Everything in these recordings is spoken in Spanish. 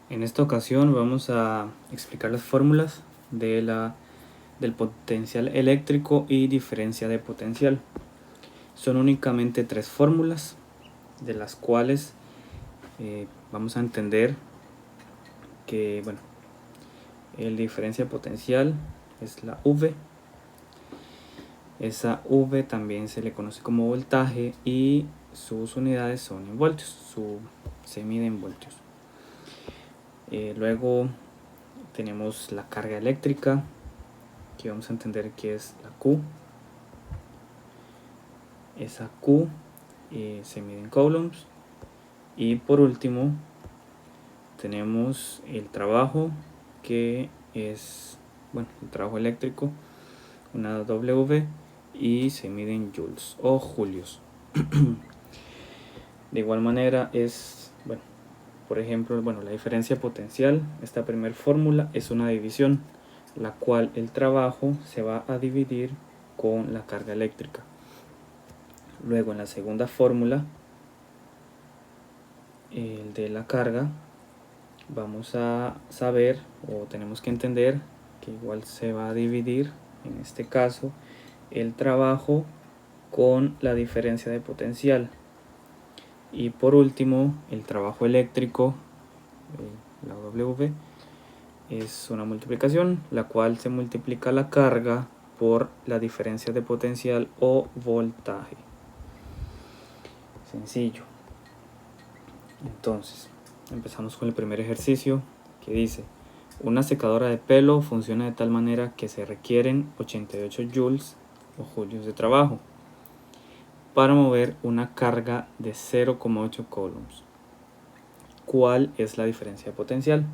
En esta ocasión vamos a explicar las fórmulas del potencial eléctrico y diferencia de potencial. Son únicamente tres fórmulas, de las cuales vamos a entender que el diferencia de potencial es la V. Esa V también se le conoce como voltaje y sus unidades son en voltios, se mide en voltios. Luego tenemos la carga eléctrica, que vamos a entender que es la Q. Esa Q se mide en coulombs. Y por último tenemos el trabajo, que es el trabajo eléctrico, una W, y se mide en joules o julios. De igual manera por ejemplo, la diferencia potencial, esta primera fórmula es una división, la cual el trabajo se va a dividir con la carga eléctrica. Luego en la segunda fórmula, el de la carga, vamos a saber o tenemos que entender que igual se va a dividir, en este caso, el trabajo con la diferencia de potencial. Y por último, el trabajo eléctrico, la W, es una multiplicación, la cual se multiplica la carga por la diferencia de potencial o voltaje. Sencillo. Entonces, empezamos con el primer ejercicio, que dice: una secadora de pelo funciona de tal manera que se requieren 88 joules o julios de trabajo para mover una carga de 0,8 coulombs. ¿Cuál es la diferencia de potencial?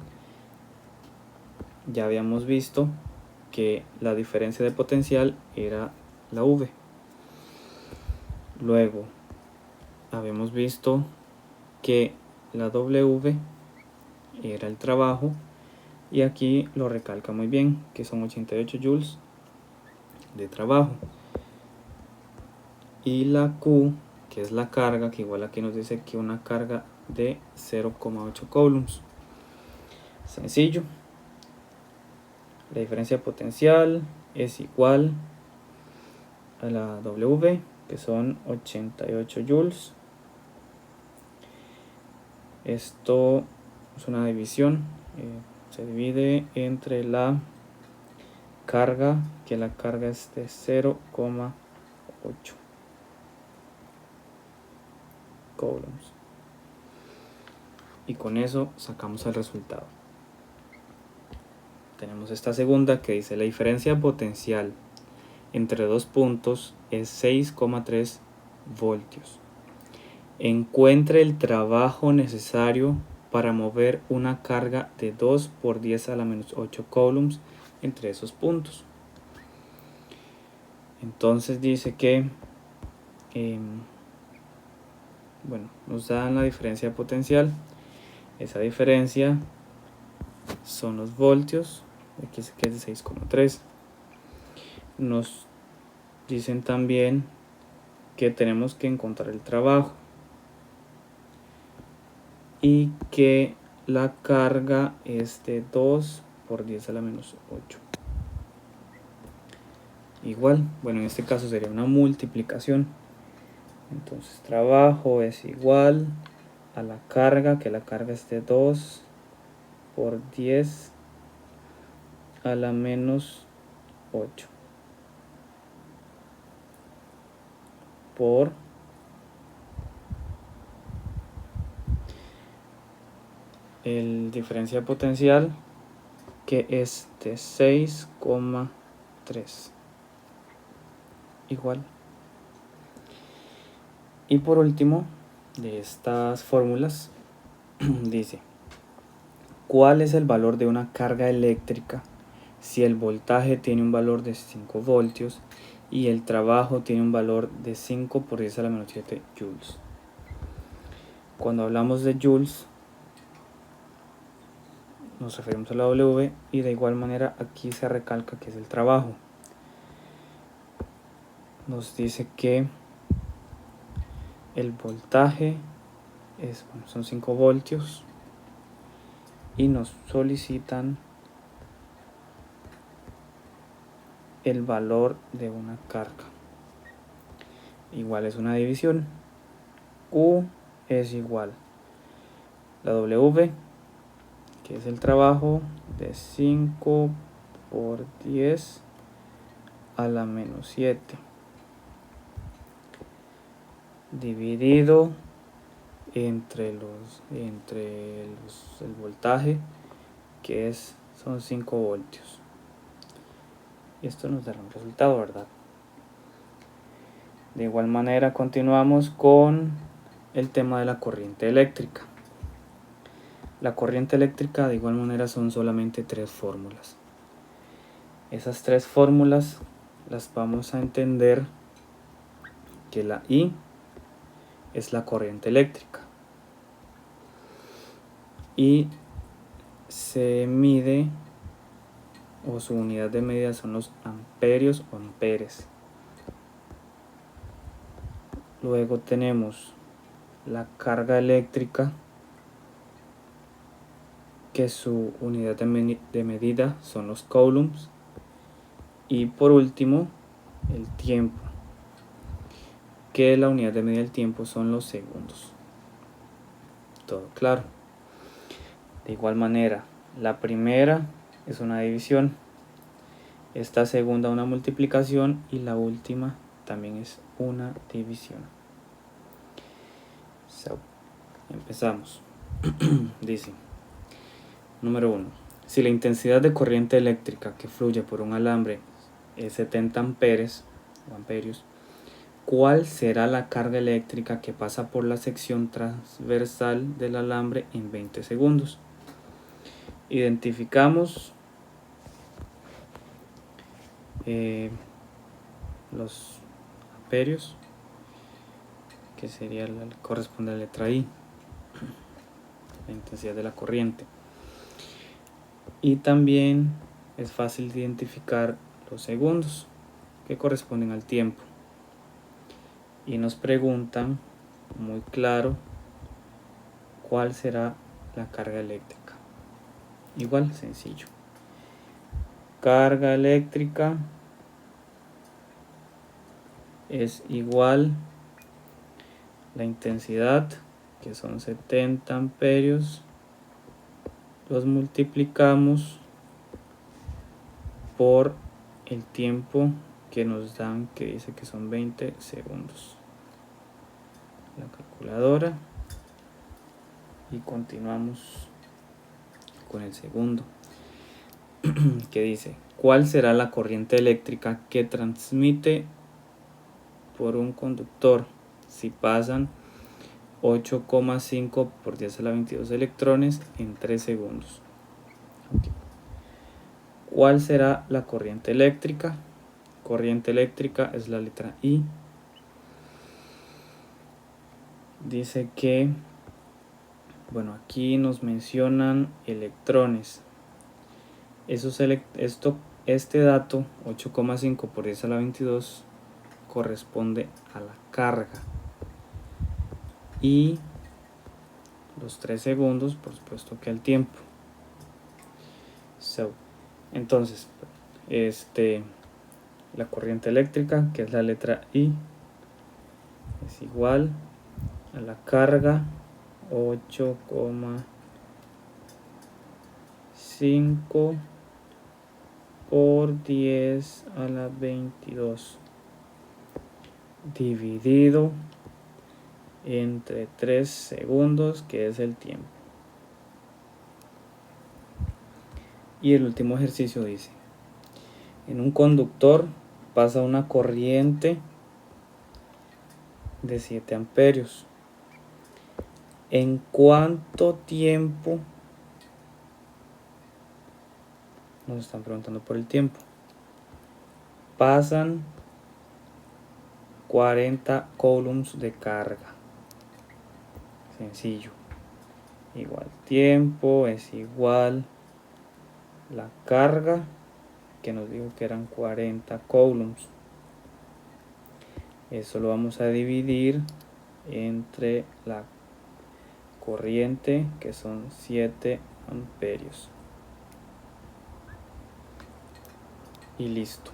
Ya habíamos visto que la diferencia de potencial era la V. Luego habíamos visto que la W era el trabajo, y aquí lo recalca muy bien, que son 88 joules de trabajo. Y la Q, que es la carga, que igual aquí nos dice que una carga de 0,8 coulombs. Sencillo. La diferencia potencial es igual a la W, que son 88 joules. Esto es una división, se divide entre la carga, que la carga es de 0,8 coulombs, y con eso sacamos el resultado. Tenemos esta segunda, que dice: la diferencia potencial entre dos puntos es 6,3 voltios. Encuentre el trabajo necesario para mover una carga de 2 por 10 a la menos 8 coulombs entre esos puntos. Entonces dice que nos dan la diferencia de potencial. Esa diferencia son los voltios, aquí que es de 6,3. Nos dicen también que tenemos que encontrar el trabajo y que la carga es de 2 por 10 a la menos 8. Igual, en este caso sería una multiplicación. Entonces trabajo es igual a la carga, que la carga es de 2 por 10 a la menos 8 por el diferencia de potencial, que es de 6,3, igual. Y por último, de estas fórmulas, dice: ¿cuál es el valor de una carga eléctrica si el voltaje tiene un valor de 5 voltios y el trabajo tiene un valor de 5 por 10 a la menos 7 joules? Cuando hablamos de joules, nos referimos a la W, y de igual manera aquí se recalca que es el trabajo. Nos dice que el voltaje son 5 voltios y nos solicitan el valor de una carga. Igual es una división. Q es igual la W, que es el trabajo, de 5 por 10 a la menos 7, dividido entre el voltaje, que son 5 voltios. Y esto nos dará un resultado, ¿verdad? De igual manera continuamos con el tema de la corriente eléctrica. La corriente eléctrica de igual manera son solamente 3 fórmulas. Esas 3 fórmulas las vamos a entender que la I es la corriente eléctrica y se mide, o su unidad de medida son los amperios o amperes. Luego tenemos la carga eléctrica, que su unidad de medida son los coulombs. Y por último, el tiempo, que la unidad de medida del tiempo son los segundos. Todo claro. De igual manera, la primera es una división, esta segunda una multiplicación y la última también es una división. Empezamos. Dice, número 1. Si la intensidad de corriente eléctrica que fluye por un alambre es 70 amperes o amperios, ¿cuál será la carga eléctrica que pasa por la sección transversal del alambre en 20 segundos? Identificamos los amperios, que sería corresponde a la letra I, la intensidad de la corriente. Y también es fácil de identificar los segundos, que corresponden al tiempo. Y nos preguntan, muy claro, ¿cuál será la carga eléctrica? Igual, sencillo. Carga eléctrica es igual la intensidad, que son 70 amperios, los multiplicamos por el tiempo que nos dan, que dice que son 20 segundos. La calculadora y continuamos con el segundo, que dice, ¿cuál será la corriente eléctrica que transmite por un conductor si pasan 8,5 por 10 a la 22 electrones en 3 segundos? Okay. ¿Cuál será la corriente eléctrica? Corriente eléctrica es la letra I. Dice que, bueno, aquí nos mencionan electrones. Este dato, 8,5 por 10 a la 22, corresponde a la carga. Y los 3 segundos, por supuesto que al tiempo. Entonces, la corriente eléctrica, que es la letra I, es igual a la carga 8,5 por 10 a la 22 dividido entre 3 segundos, que es el tiempo. Y el último ejercicio dice, en un conductor pasa una corriente de 7 amperios. ¿En cuánto tiempo? Nos están preguntando por el tiempo. Pasan 40 coulombs de carga. Sencillo. Igual tiempo es igual la carga, que nos dijo que eran 40 coulombs. Eso lo vamos a dividir entre la corriente, que son 7 amperios. Y listo.